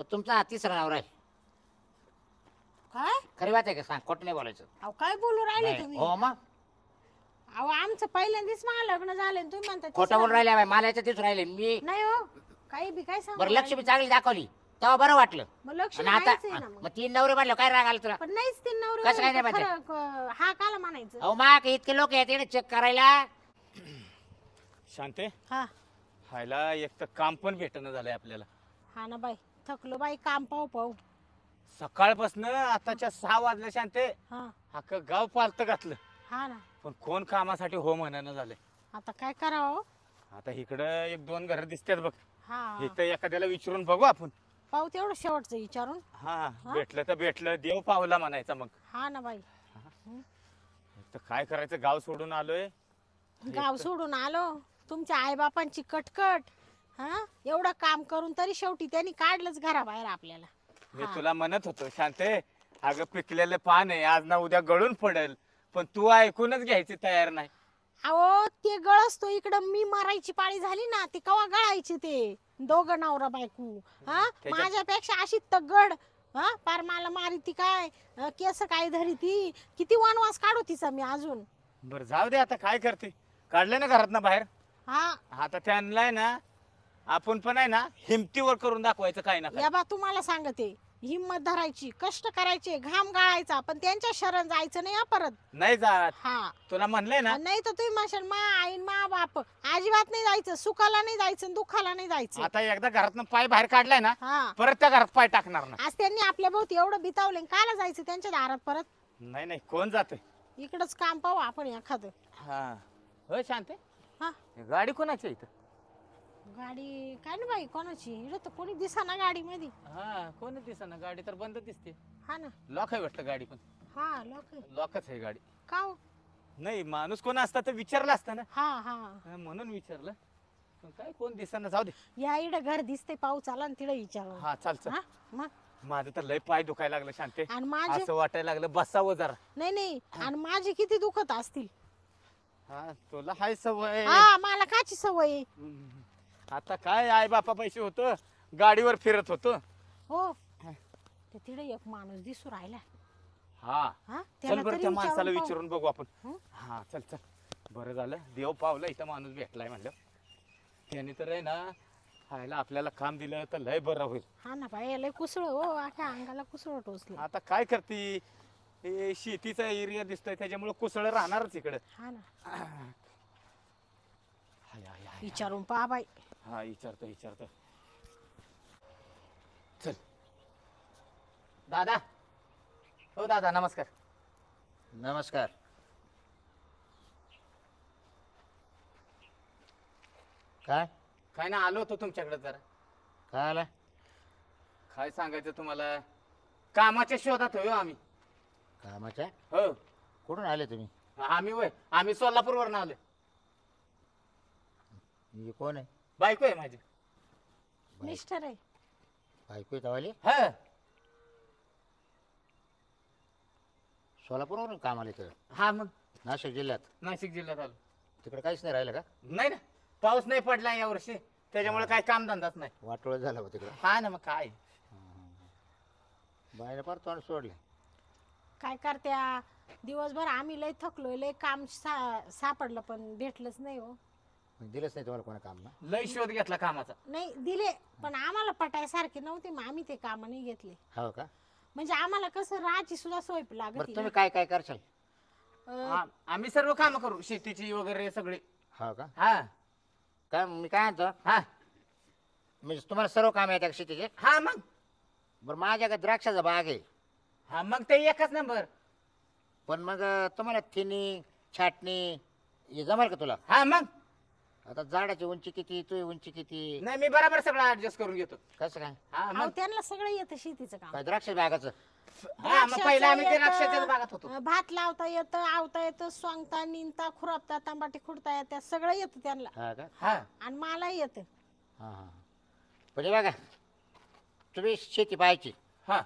तर तुमचा हा तिसरा नवरा आहे. काय खरी बात आहे का? सांग, खोटं नाही बोलायचं. अहो काय बोलू राहिले नाही. तुम्ही? हो मग अहो आमचं पहिल्यांदाच मला लग्न झालं आणि तुम्ही म्हणता खोटं बोलून राहिले बाई. मला याच्यात दिसून राहिले मी. नाही हो, काही बी काय सांगू बरं राहिले. लक्ष्मी चांगली दाखवली तेव्हा बरं वाटलं. मग लक्ष्मी आणि आता आहेच आहे ना मग. मग 3 नवरे म्हणलं काय राग आला तुला? पण नाहीच ते नवरे कसं काय म्हणले नाही तर खरं, हा काला म्हणायचं. अहो माग इतके लोक आहेत इकडे चेक करायला. शांते हा व्हायला एक तर काम पण भेटणं झालंय आपल्याला. हा ना बाई, थकलो बाई काम पाहू पाहू. सकाळपासून आताच्या 6 वाजल्या शांते. हा अख्खं गाव पालत घातलं हा ना, पण कोण कामासाठी हो म्हणणं झालंय. आता काय करावं? आता इकडं 1-2 घर दिसतात बघ. हा इथं एखाद्याला विचारून बघू आपण. पाहू तेवढं शेवटचं विचारून. हा भेटलं तर भेटलं, देव पावला म्हणायचा मग. हा ना बाई, तर काय करायचं, गाव सोडून आलोय. गाव सोडून आलो, तुमच्या आईबापांची कटकट. हा एवढं काम करून तरी शेवटी त्यांनी काढलंच घराबाहेर आपल्याला. मी तुला म्हणत होतो शांते, अगं पिकलेलं पान आहे, आज ना उद्या गळून पडेल, पण तू ऐकूनच घ्यायची तयार नाही. अहो ते गळसतो इकडं, मी मरायची पाळी झाली ना, ते कवा गळायचे ते दोघं नवरा बायको. हा माझ्यापेक्षा अशी तगड, हा पार मला मारी ती काय, केस काय धरी ती, किती वनवास काढू तिचा मी अजून. बरं जाऊ दे, आता काय करते, काढले ना घरात ना बाहेर. हा आता त्यांना आहे ना, आपण पण आहे ना हिमतीवर करून दाखवायचं काय ना काय. या बा तुम्हाला सांगते, हिम्मत धरायची, कष्ट करायचे, घाम गाळायचा, पण त्यांच्या शरण जायचं नाही हा परत. नाही जात, हा तुला म्हणलंय ना. नाही तर तुम्ही म्हणशाल मा आई मा बाप, अजिबात नाही जायचं, सुखाला नाही जायचं, दुःखाला नाही जायचं. आता एकदा घरातनं पाय बाहेर काढलाय ना, हा परत त्या घरात पाय टाकणार ना. आज त्यांनी आपल्या भोवती एवढं बितावलं, कायला जायचं त्यांच्या दारात परत? नाही नाही, कोण जाते. इकडंच काम पाहू आपण एखादं. हा हो शांते, हा गाडी कोणाची आहे इथं? गाडी काय ना बाई कोणाची, इकडं तर कोणी दिसा गाडी मध्ये. हा कोण दिसना, गाडी तर बंद दिसते. हा ना, लॉक आहे वाटतं गाडी, पण हा लोक लॉकच आहे गाडी. का हो? नाही माणूस कोण असता तर विचारलं असतं ना. हा हा हा, म्हणून विचारलं, पण काय कोण दिसना. जाऊ दे. या इकडं घर दिसते, पाऊस आला आणि तिकडे विचारू. हा चाल चल. हा मग माझं तर लय पाय दुखायला लागलं शांते, आणि माझे असं वाटायला लागलं बसावं जरा. नाही नाही, आणि माझे किती दुखत असतील. हा तुला हाय सवय. हा मला काची सवय आहे. आता काय आई बापा पैसे होतो, गाडीवर फिरत होतो. हो ते तिकडे एक माणूस दिसू राहिला. हा हा चल त्याला बरं, तरी त्या माणसाला विचारून पाहू. विचारून बघू आपण. हं? हा चल चल, बरं झालं देव पावलं, इथं माणूस भेटलाय म्हणलं. त्याने तर आहे ना खायला आपल्याला काम दिलं तर लय बरं होईल. हा ना बाई, लय कुसळ हो, आख्या अंगाला कुसळ टोचलं. आता काय करते, हे शेतीचा एरिया दिसतोय त्याच्यामुळे कुसळ राहणारच इकडे. हा ना, हाय, हाय, हाय. विचारून पहा बाई. हा विचारतो विचारतो. चल दादा, हो दादा नमस्कार. नमस्कार. काय काय ना, आलो होतो तुमच्याकडे जरा. काय आला? काय सांगायचं तुम्हाला, कामाच्या शोधात हो आम्ही. कामाच्या? हो कुठून आले तुम्ही? आम्ही सोलापूरवरून आलो. ही कोण आहे? बायको आहे माझी. मिस्टर आहे. बायको आहे तवाली? हा सोलापूरवरून काम आले तर? हा मग नाशिक जिल्ह्यात? नाशिक जिल्ह्यात आलो. तिकडे काहीच नाही राहिलं का? नाही ना, पाऊस नाही पडला या वर्षी, त्याच्यामुळे काय काम धंदाच नाही. वाटोळ झालं हो तिकडं. हा ना, मग काय. बाईने फार तोंड सोडले. काय करत्या, दिवसभर आम्ही लय थकलोय, लय काम सापडलं पण भेटलंच नाही हो. दिलंच नाही तुम्हाला कोणा काम ना? लय शोध घेतला कामाचा. नाही दिले, पण आम्हाला पटायसारखे नव्हते, मग आम्ही ते काम नाही घेतले. हो का? म्हणजे आम्हाला कसं राहायची सुद्धा सोय लागत बरं होती तुम्ही ना. काय काय करशाल? आम्ही सर्व काम करू, शेतीची वगैरे सगळे. हो का? हा काय मी काय म्हणतो, हा म्हणजे तुम्हाला सर्व काम येतात का शेतीचे? हा मग. बरं माझ्याकडे द्राक्षाचा बाग आहे, हा मग ते एकच नंबर. पण मग तुम्हाला थिनी छाटणी हे जमेल का तुला? हा मग. आता झाडाची उंची किती, तुझी उंची किती? नाही मी बरोबर सगळं ऍडजस्ट करून घेतो. कसं काय? हा अहो, मग. त्यांना सगळं येतं शेतीचं काम. काय द्राक्ष बागाचं? हा मग पहिला आम्ही ते द्राक्षाचं राक्षसाच्या येतं, भागात होतो. भात लावता येतं, आवता येतं, सोंगता, निंदता, खुरपता, तांबाटी खुडता येतं, सगळं येतं त्यांना. हा का? हा आणि मलाही येतं. हां हां. म्हणजे बघा, तुम्ही शेती पाहायची, हा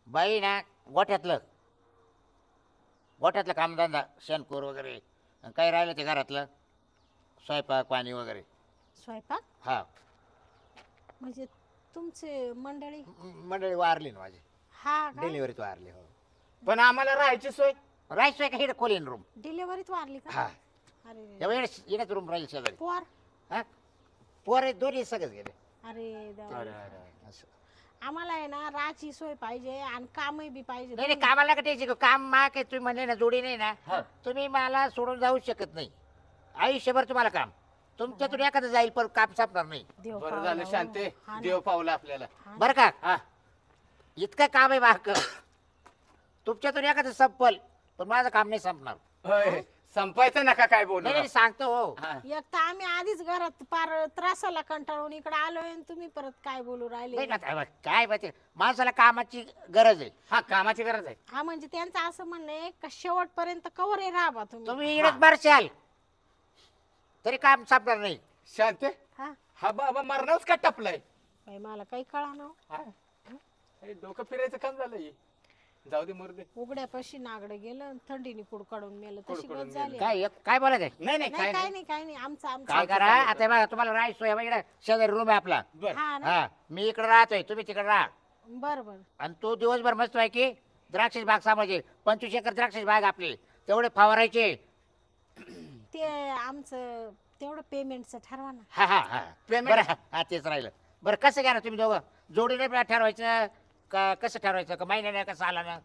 बाई ना गोठ्यातलं गोठ्यातलं कामधंदा, शेणखोर वगैरे, आणि काही राहिलं ते घरातलं स्वयंपाक पाणी वगैरे. स्वयंपाक हा म्हणजे तुमचे मंडळी मंडळी वारली ना माझी, हा का डिलिव्हरीत वारली. हो, पण आम्हाला राहायची सोय राहायचोय का हिडं खोलीन रूम. डिलिव्हरीत वारली का हा, अरे रे. एवढं येण्यात रूम राहील शेजारी. पोर हा, पोर दोन्ही सगळेच गेले. अरे देवा. अरे अरे असं. आम्हाला आहे ना राहायची सोय पाहिजे आणि कामही बी पाहिजे नाही नाही, कामाला का द्यायची काम मा काय तुम्ही म्हणले ना जोडी नाही ना, हा. तुम्ही मला सोडून जाऊ शकत नाही. आयुष्यभर तुम्हाला काम, तुमच्यातून एखादं जाईल पण काम संपणार नाही. देव बरं पावला झालं हो. शांते, हा ना. देव पावला आपल्याला. हा ना. बरं का, हा इतकं काम आहे बाक, तुमच्यातून एखादं संपल पण माझं काम नाही संपणार. होय, संपायचं नका काय बोलू. नाही नाही, सांगतो हो. हा. एक तर आम्ही आधीच घरात पार त्रासाला कंटाळून इकडे आलोय आणि तुम्ही परत काय बोलू नाही राहिले ना, काय माहिती, माणसाला कामाची गरज आहे. हा, कामाची गरज आहे. हा म्हणजे त्यांचं असं म्हणणं आहे का शेवटपर्यंत कवर आहे राहा तुम्ही तुम्ही इकडे मारशाल तरी काम संपणार नाही. शांते, हा हा बाबा मरणारच का टपलाय. बाई, मला काही कळा ना हा. हे डोकं फिरायचं काम झालंय. जाऊ दे मरू दे. उघड्यापाशी नागडं गेलं आणि थंडीने कुडकाडून मेलं तशी कुडकुडून गत झाली काय बोलायचं आहे? नाही नाही नाही काय काय नाही. नाही काय नाही आमचं काय आमचं करा आता, बघा तुम्हाला राहायचो इकडे शेजारी रूम आहे आपला. बर हा ना हा, मी इकडे राहतोय, तुम्ही तिकडे राहा. बर बर आणि तो दिवसभर मस्त आहे की द्राक्षाची बाग सांभाळायची. 25 एकर द्राक्षाची बाग आपली, तेवढे फवारायचे. ते आमचं तेवढं पेमेंटचं ठरवा ना हा हा हा, Payment? बरं हा तेच राहिलं. बरं कसं घ्या ना तुम्ही दोघं, जोडीने ठरवायचं का कसं ठरवायचं, का महिन्याने का सालानं?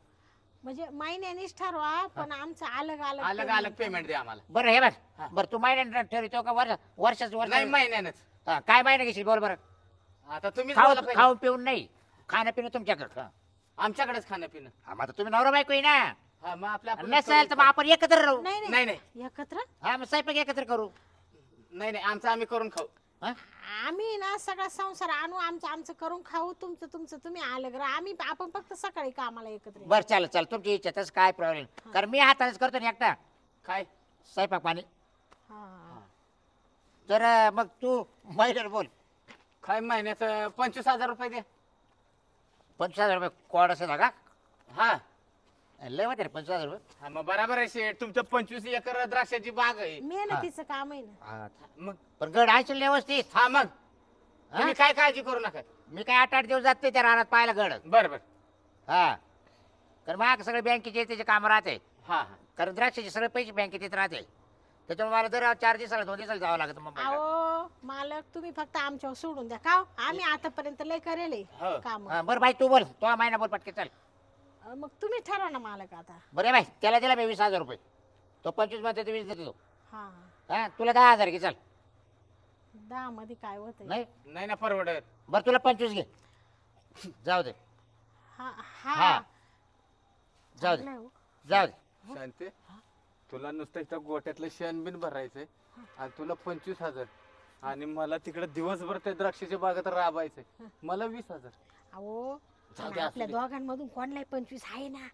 म्हणजे महिन्यानीच ठरवा पण आमचं अलग अलग अलग अलग पेमेंट द्या आम्हाला. बरं हे बघ, हा. बरं तू महिन्याने ठरवतो का वर्षाचं नाही वर्ष? महिन्यानंच. हा, काय महिना घेशील बोल बरं. आता तुम्ही खाऊन पिऊन नाही, खाणं पिणं तुमच्याकडं. हा, आमच्याकडेच खाणं पिणं. मग आता तुम्ही नवरा बायको आहे ना, हा, मग आपल्या नसेल तर मग आपण एकत्र राहू. नाही नाही नाही नाही एकत्र हा, मग स्वयंपाक एकत्र करू. नाही नाही, आमचं आम्ही करून खाऊ. हा? आम्ही ना सगळा संसार आणू आमचं आमचं करून खाऊ तुमचं तुमचं तुम्ही अलग राहा आम्ही आपण फक्त सकाळी कामाला एकत्र येऊ. बरं चालेल चालेल, तुमची इच्छा, तसं काय प्रॉब्लेम. कारण मी हातानेच करतो ना एकटा काय स्वयंपाक पाणी. हा. तर मग तू महिन्याला बोल. काय महिन्याचं 25,000 रुपये द्या. 25,000 रुपये कोड असेल का? हा लय होते रे 25,000 रुपये. हा, मग बराबर आहे शेठ, तुमचं 25 एकर द्राक्षाची बाग आहे. मेहनतीचं काम आहे ना हा, मग पण गड आहे व्यवस्थित. हा, मग हा? तुम्ही काय काळजी करू नका. मी काय 8-8 दिवस जात नाही त्या रानात पाहायला गड. बर बर. हा, कारण मग सगळे बँकेचे त्याचे काम राहते. हा हा, कारण द्राक्षाचे सगळे पैसे बँकेत येत राहते. त्याच्यामुळे मला दर 4 दिवसाला 2 दिवसाला जावं लागतं मुंबईला. अहो मालक तुम्ही फक्त आमच्यावर सोडून द्या का आम्ही आतापर्यंत लय करेल हो. काम हा, बरं बाई तू बोल, तो महिना बोल पटके चल. मग तुम्ही ठरवा ना मालक आता बरं बाई, त्याला दिला मी 20,000 रुपये, तो 25 मध्ये 20 देतो. हा हा, तुला 10,000 घे चल. 10 मध्ये काय होत नाही नाही ना परवडत. बरं तुला 25 घे, जाऊ दे. हा हा, हा जाऊ दे चांगलं आहे हो. जाऊ दे. शांती, तुला नुसतं इथं गोट्यातलं शेण बिन भरायचंय आणि तुला 25,000 आणि मला तिकडे दिवसभर त्या द्राक्षाच्या बागेत राबायचंय, मला 20,000. अहो जाऊ पण दे, आपल्या असू दे. दोघांमधून कोणलाही 25 आहे ना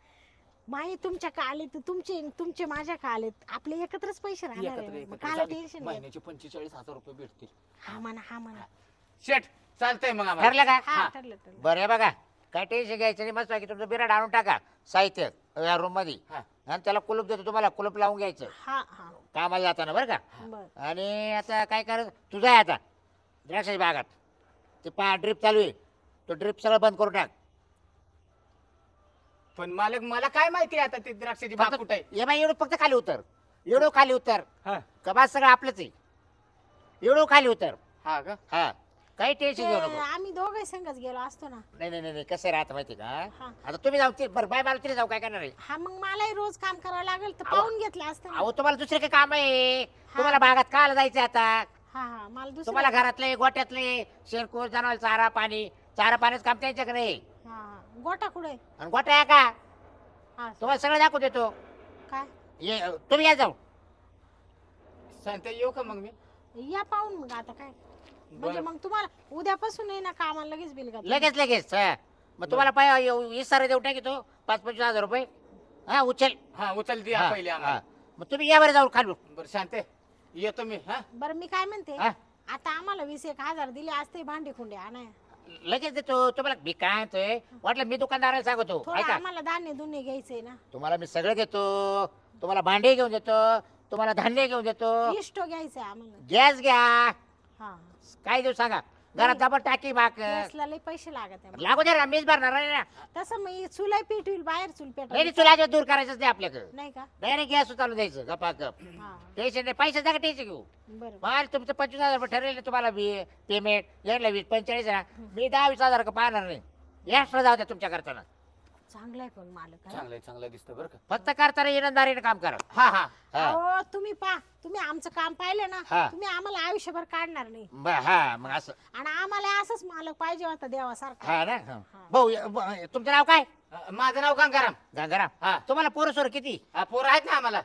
माई तुमच्या का आले तर तुमचे माझ्या का आलेत आपले एकत्रच पैसे राहणार एकत्र- आहे मग एकत्र काला जाऊ दे. टेन्शन महिन्याचे 45,000 रुपये भेटतील. हा म्हणा शेठ चालतंय मग आम्हाला. ठरलं का? हा हा. ठरलं बरं हे बघा, काय टेन्शन घ्यायचं नाही. मस्त की तुमचं बिराड आणून टाका साहित्य या रूम मध्ये, हा. आणि त्याला कुलूप देतो तुम्हाला, कुलूप लावून घ्यायचं हा हा कामाला जाताना बरं का. बर आणि आता काय करायचं, तुझं आहे आता द्राक्षाच्या बागात ते ड्रिप चालू आहे, तो ड्रिप सगळं बंद करून टाक. पण मालक मला काय माहिती आता ती द्राक्षाची बाग कुठे आहे. ये बाई एवढं फक्त खाली उतर, एवढं खाली उतर, हा. कबात सगळं आपलंच आहे, एवढं खाली उतर. हा का. हा, काही टेन्शन घेऊ ते नको. आम्ही दोघे संगच गेलो असतो ना नाही नाही नाही, कसं राहतं माहिती का, हा. आता तुम्ही जाऊ बरं बाय मला तरी जाऊ, काय करणार आहे. हा मग मलाही रोज काम करावं लागेल तर पाहून घेतलं असतं ना. अहो तुम्हाला दुसरे काही काम आहे, तुम्हाला बागात काल जायचं आता. हा हा मला दुसरं तुम्हाला घरातले गोट्यातले शेणकूर जनावर चारा पाण्याचं काम त्यांच्याकडे आहे. हा हा गोटा कुठे आणि गोटा आहे का, हा तुम्हाला सगळं दाखवू देतो. काय तुम्ही या जाऊ. शांती, येऊ का मग मी. या पाहून मग आता काय म्हणजे बरं. मग तुम्हाला उद्यापासून आहे ना कामाला लगेच बिल घाल लगेच हा. मग तुम्हाला पाय इसारा देऊ टाकी तो 5-25,000 रुपये. हा उचल. हा उचल द्या हा, पहिले हा. आम्हाला. मग तुम्ही या बरं जाऊ खालू. बरं शांते, येतो मी. हा बरं मी काय म्हणते हा. आता आम्हाला 20,000 दिले असते भांडी खुंडे आणाय लगेच देतो तुम्हाला. मी काय म्हणतोय, वाटलं मी दुकानदाराला सांगतो थोडं ऐका, आम्हाला धान्य धुन्य घ्यायचंय ना तुम्हाला मी सगळं देतो. तुम्हाला भांडे घेऊन देतो, तुम्हाला धान्य घेऊन देतो, इष्टो घ्यायचंय आम्हाला गॅस घ्या, हा काय देऊ सांगा. घरात डबल टाकी बाक गॅसला लय पैसे लागत आहे. लागू दे ना मीच भरणार आहे ना. तसं मी चुलाई पेटवील बाहेर चूल नाही पेटवायला तुला दूर करायचंच नाही आपल्याकडे. नाही का? डायरेक्ट गॅस चालू द्यायचं गपा गप. हा टेन्शन नाही, पैसे जागा टेन्शन घेऊ. बरं माल तुमचं 25,000 रुपये ठरलेलं आहे तुम्हाला पेमेंट यायला 20-45 ना. मी 10-20,000 का पाहणार नाही. एक्स्ट्रा जाऊ द्या तुमच्या करताना. चांगलं आहे पण मालक हा? चांगलं दिसतं बरं का. फक्त करताना इमानदारीने काम करा. हा हा हा. अहो तुम्ही तुम्ही आमचं काम पाहिलं ना हा. तुम्ही आम्हाला आयुष्यभर काढणार नाही. हा मग असं. आणि आम्हाला असंच मालक पाहिजे होता देवासारखा. हा ना. भाऊ तुमचं नाव काय? माझं नाव गंगाराम. गंगाराम. हा. तुम्हाला पोरं सोर किती? पोरं आहेत ना आम्हाला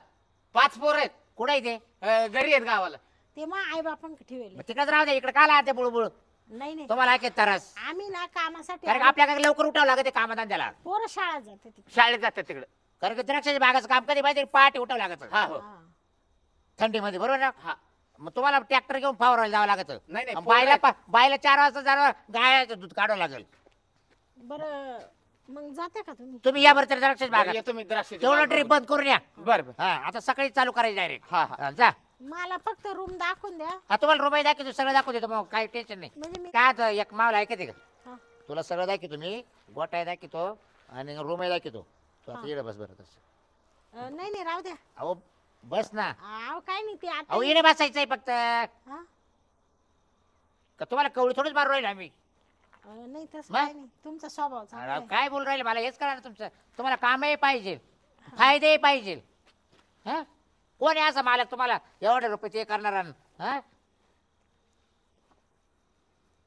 5 पोरं आहेत. कुठे आहे ते? घरी आहेत गावाला. ते मग आई बापांक ठेवले. मग तिकडे राहू द्या, इकडे का लावते बुळबुळ? नाही नाही तुम्हाला ऐकत तरस. आम्ही ना कामासाठी कारण का आपल्याकडे लवकर उठावं लागते कामधंद्याला. पोरं शाळा जाते तिकडे. शाळेत जातात तिकडे. कारण की द्राक्षाच्या बागाचं काम कधी पाहिजे पहाटे उठावं लागत हा हो हा. थंडीमध्ये, बरोबर ना? हा. मग तुम्हाला ट्रॅक्टर घेऊन फवारायला जावं लागत. नाही नाही बायला 4 वाजता जाणार, गायचं दूध काढावं लागेल. बरं मग जाते का तुम्ही? तुम्ही या बरं द्राक्षाच्या बागात येतो मी द्राक्षाच्या तेवढं बागेवर. ट्रिप बंद करून या. बरं बरं. हा आता सकाळी चालू करायची डायरेक्ट. हा हा जा. मला फक्त रूम दाखवून द्या. हा तुम्हाला रुपये दाखवतो, सगळं दाखवू देतो, मग काही टेन्शन नाही. म्हणजे मी काय आता एक मावला ऐकते का? हा. तुला सगळं दाखवतो मी, गोटाय दाखवतो आणि रूमही दाखवतो. तू आता हा. येणं बस बरं तसं. नाही नाही राहू द्या. अहो बस ना. अहो काय नाही ते अहो आता येणे बसायचंय फक्त. हा? का तुम्हाला कवळी थोडीच मारू राहील आम्ही? नाही तसं मग? काय नाही तुमचा स्वभाव चांगला अरे आहे. काय बोलू राहिले मला हेच करा ना तुमचं. तुम्हाला कामही पाहिजे, फायदेही पाहिजे. हा कोण आहे असा मालक तुम्हाला एवढे रुपये ते करणार? हा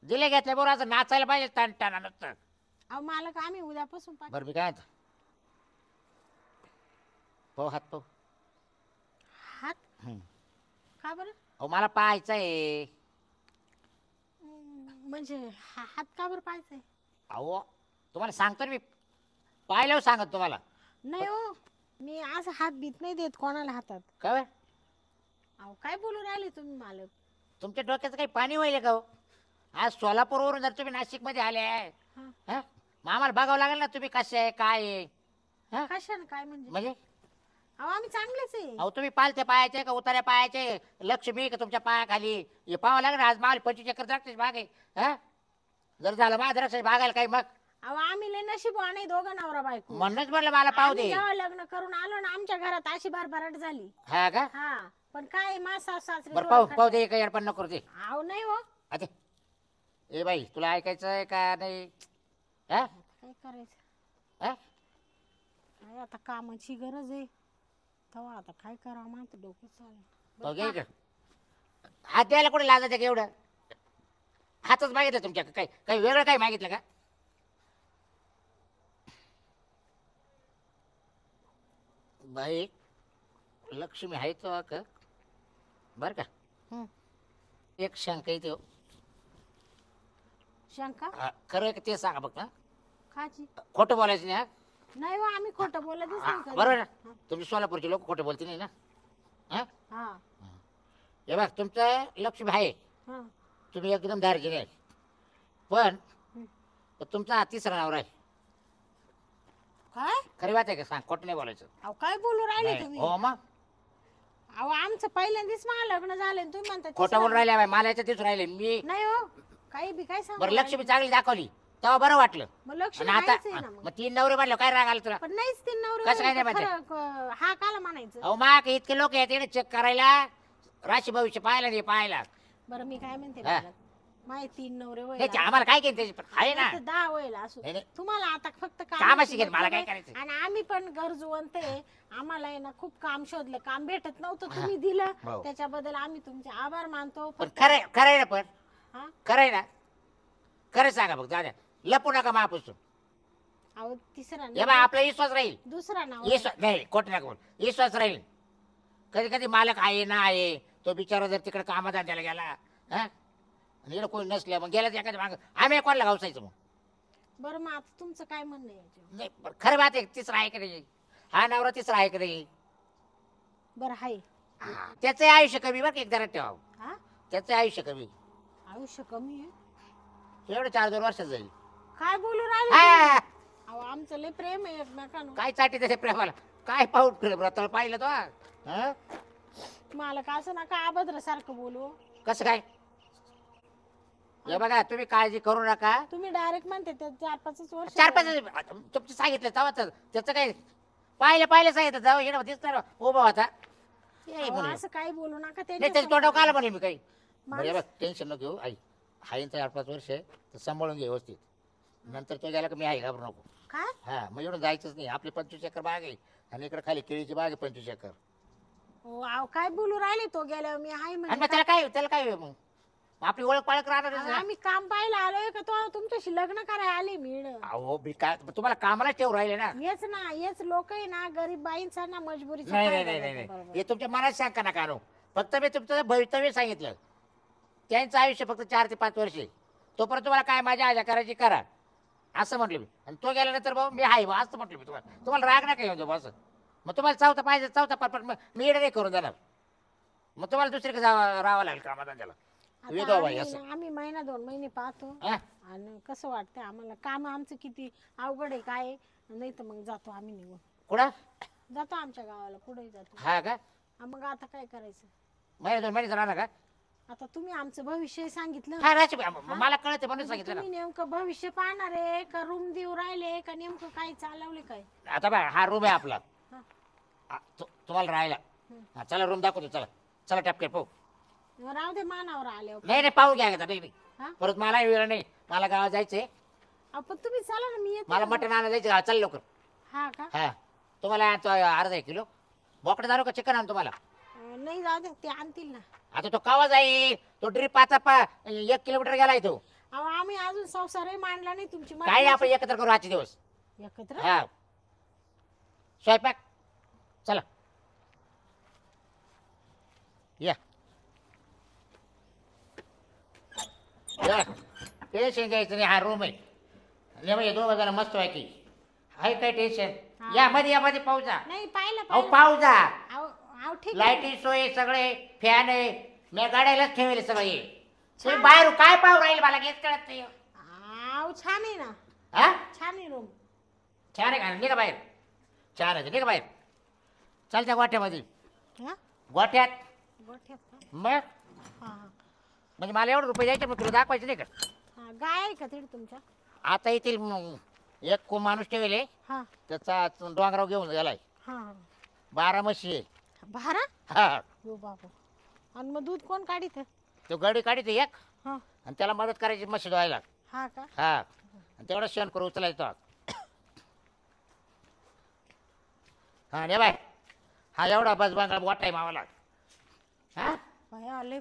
दिले घेतले बरोबर असं नाचायला पाहिजे ताणताना नसतं. अहो मालक आम्ही उद्यापासून बरं मी काय पाहू हात पाहू. हात हम्म. का बरं? अहो मला पाहायचं आहे. म्हणजे हात का बरं पाहायचंय? अहो तुम्हाला सांगतो ना मी, पाहिल्यावर सांगत तुम्हाला. नाही हो मी असं हात बीत नाही देत कोणाला हातात. काय अहो काय बोलू राहिले तुम्ही मालक? तुमच्या डोक्याचं काही पाणी होईल का हो? आज सोलापूरवरून जर तुम्ही नाशिकमध्ये आले आहे, हा. हा मग आम्हाला बघावं लागेल ना तुम्ही कसे आहे काय आहे. हा कशाने काय म्हणजे? म्हणजे अहो आम्ही चांगलेच आहे. अहो तुम्ही पालथे पायाचे का उतार्या पायाचे, लक्ष्मी का तुमच्या पायाखाली, हे पाहावं लागेल. आज माल 25 एकर द्राक्षाची बाग आहे. हा जर झालं माझ्या द्राक्षाची बागायला काही मग अहो आम्ही लय नशीबवान आहे दोघं नवरा बायको. म्हणूनच म्हणलं मला पाहू आम्ही दे. जेव्हा लग्न करून आलो ना आमच्या घरात अशी भरभराट झाली. हा का? हा पण काय मा सासरे बरं डोळे पाहू खातात. दे, काही अडपण नको दे. अहो नाही हो आता ए बाई तुला ऐकायचं आहे का नाही? हा काय करायचं? हा? काय आता कामाची गरज आहे तेव्हा आता काय करावं माझं डोकं चालेल. पाहू घे इकडं. हात द्यायला कुठे लाजायचं का एवढं? हातच मागितलं तुमच्या काही काही वेगळं काही मागितलं का? बाई लक्ष्मी आहे तो का बर का? हं. एक शंका येते हो. शंका हा, खरं आहे का ते सांगा बघ. हा खाची खोटं बोलायचं नाही. हा नाही हो आम्ही खोटं बोलतच हा, नाही कधी. बरोबर ना? हा. तुमचे सोलापूरचे लोक खोटं बोलते नाही ना? हा हा हे बघ तुमचं लक्ष्मी आहे, हा तुम्ही एकदम दार्जिने आहे. पण हं. तुमचा हा तिसरा नवरा आहे. काय? खरी बात आहे का? सांग, खोटं नाही बोलायचं. अहो काय बोलू राहिले नाही. तुम्ही? हो मग अहो आमचं पहिल्यांदाच मला लग्न झालं आणि तुम्ही म्हणता खोटं तिसरं- बोलून राहिले बाई, मला याच्यात दिसून राहिले मी. नाही हो काही बी काय सांगू बरं राहिले? लक्ष्मी चांगली दाखवली तेव्हा बरं वाटलं. मग लक्ष्मी आणि आता नाहीच आहे ना मग. मग 3 नवरे म्हणलं काय राग आला तुला? पण नाहीच तीन नवरे कसं काय होईल नाही तर खरं, हा काला म्हणायचं? अहो मा इतके लोक आहेत इकडे चेक करायला, राशी भविष्य पाहायला नाही पाहायला. बरं मी काय म्हणते हा. मला? माय 3 नवरे होईल त्याची आम्हाला काय केलं त्याची आहे ना. 10 होईल असू. नाही, नाही. तुम्हाला आता फक्त कामाशी घेत, मला मतलब काय आहे. करायचं? आणि आम्ही पण गरजवंत आहे. आम्हाला आहे ना खूप काम शोधलं, काम भेटत नव्हतं, तुम्ही दिलं हो. त्याच्याबद्दल आम्ही तुमचे आभार मानतो. पण खरंय खरंय ना, पण हा? खरंय ना, खरं सांगा बघ दादा, लपू नका मापासून. अहो तिसरा हे बा नाव आपला विश्वास राहील. दुसरा नाव विश्वास नाही, खोट नका बोल, विश्वास राहील. कधी कधी मालक आहे ना आहे, तो बिचारा जर तिकडे कामधंद्याला गेला, हा आणि इकडे कोणी नसल्या मग गेला एखाद्या मागं, आम्ही कोणाला गावसायचं मग? बरं मग आता तुमचं काय म्हणणं आहे याच्यावर? नाही पण खरं बात आहे, तिसरा आहे का नाही? हा नवरा तिसरा आहे का नाही? बरं हाय त्याचं आयुष्य कमी बरं का, एक जरा ठेवा. हा त्याचं आयुष्य कमी, आयुष्य कमी आहे? एवढं 4-2 वर्षात जाईल. काय बोलू राहिले? हा, अहो आमचं लय प्रेम आहे एकमेकांवर. काय चाटी त्याच्या प्रेमाला, काय पाहून व्रताला पाहिलं तो? हा मला का असं नका अभद्र सारखं बोलू. कसं काय? हे बघा तुम्ही काळजी करू नका. तुम्ही डायरेक्ट म्हणते ते 4-5 वर्ष 4-5 तुमचं सांगितलं तेव्हा त्याचं काय पाहिलं सांगितलं जाऊ येणं दिसणार उभा होता अहो, असं काही बोलू नका नाही त्यांच्या त्याची तोंडावर काला म्हणले मी काही माणूस- बरं टेन्शन न घेऊ आई हाईन 4-5 वर्ष आहे तर सांभाळून घे व्यवस्थित नंतर तो गेला की मी आहे घाबरू नको. काय हा मग एवढं जायचंच नाही आपली 25 एकर बाग आहे आणि इकडे खाली केळीची बाग आहे 25 एकर हो अहो, काय बोलू राहिले तो गेल्यावर मी आहे आणि म्हणजे मग त्याला काय मग आपली ओळख पाळख राहणार अहो, आम्ही काम पाहायला आलोय का तो तुमच्याशी लग्न करायला आले मी अहो मी काय तुम्हाला कामाला ठेवू राहिले ना. हेच लोक आहे ना गरीब बाईंचा ना मजबुरीचा नाही फायदा नाही नाही घेतात, नाही बरोबर. हे तुमच्या मनात सांगा नका आणू फक्त मी तुमचं भवितव्य सांगितलं त्यांचं आयुष्य फक्त 4 ते 5 वर्षे तोपर्यंत तुम्हाला काय माझ्या आजा करायची करा असं म्हटलं मी आणि तो गेल्यानंतर भाऊ मी आहे असं म्हटलं मी तुम्हाला राग नका येऊन जाऊ असं मग तुम्हाला चौथा पाहिजे चौथा पटपट मी येणं नाही करून देणार मग तुम्हाला दुसरीकडे राहावं लागेल कामात त्याला आता वेदो बाई आम्ही असं ना- आम्ही 1-2 महिने पाहतो हा? आणि कसं वाटतंय आम्हाला काम आमचं किती अवघड आहे काय नाही तर मग जातो आम्ही निघून कुठं जातो आमच्या गावाला पुढे जातो हा का मग आता काय करायचं 2 महिने राहणार का आता तुम्ही आमचं भविष्य सांगितलं हा राहायची मला कळते म्हणून म्हणजे सांगितलं ना तुम्ही नेमकं भविष्य पाहणार आहे का रूम देऊ राहिले का नेमकं काय चालवले काय आता बघा हा रूम आहे आपला हा. तुम्हाला राहायला हा, चला रूम दाखवतो चला चला टपके पाहू राहू दे मानावर आले हो. नाही पाहू घ्या आता नाही हा? परत मला वेळ नाही मला गावात जायचंय पण तुम्ही चला ना मी येते मला ना. मटण आणायला जायचं हा, चल लवकर हा का हा तुम्हाला तो अर्धा 1 किलो बोकडं दारू का चिकन आण तुम्हाला नाही जाऊ दे ते आणतील ना आता तो कावा जाईल तो ड्रीप आता 1 किलोमीटर गेलाय तो अहो आम्ही अजून संसारही मांडला नाही तुमची काय नाही आपण एकत्र करू आजचे दिवस एकत्र हा स्वयंपाक चला या टेन्शन घ्यायचं नाही हा रूम आहे म्हणजे 2 जण मस्त आहे की आहे काय टेन्शन हा. या मध्ये पाहू जा नाही पाहिलं अहो पाहिलं पाहू जा अहो अहो, ठीक आहे. लाईटी सोय सगळे फॅन आहे मी गाड्यालाच ठेवले सगळे तुम्ही बाहेर काय पाहू राहील मला हेच कळत नाही अहो छान आहे ना हा छान आहे रूम छान आहे का निघा बाहेर छान आहे निघा बाहेर चालत्या गोठ्यामध्ये हा गोठ्यात गोठ्यात का मग हा हा म्हणजे मला एवढे रुपये द्यायचे मग तुला दाखवायचे नाही का हा गाय आहे का तिथे तुमच्या आता येथील एक को माणूस ठेवले हा त्याचा डोंगराव घेऊन गेलाय हा हा 12 म्हशी आहे भारा हा हो बाबा आणि मग दूध कोण काढित तो गाडी काढते एक हा आणि त्याला मदत करायची म्हशी धुवायला हा का हा आणि तेवढं शेण करू उचलायचं हा ने बाय हा एवढा बस बांगडा मोठा आहे मावाला हा बाया आले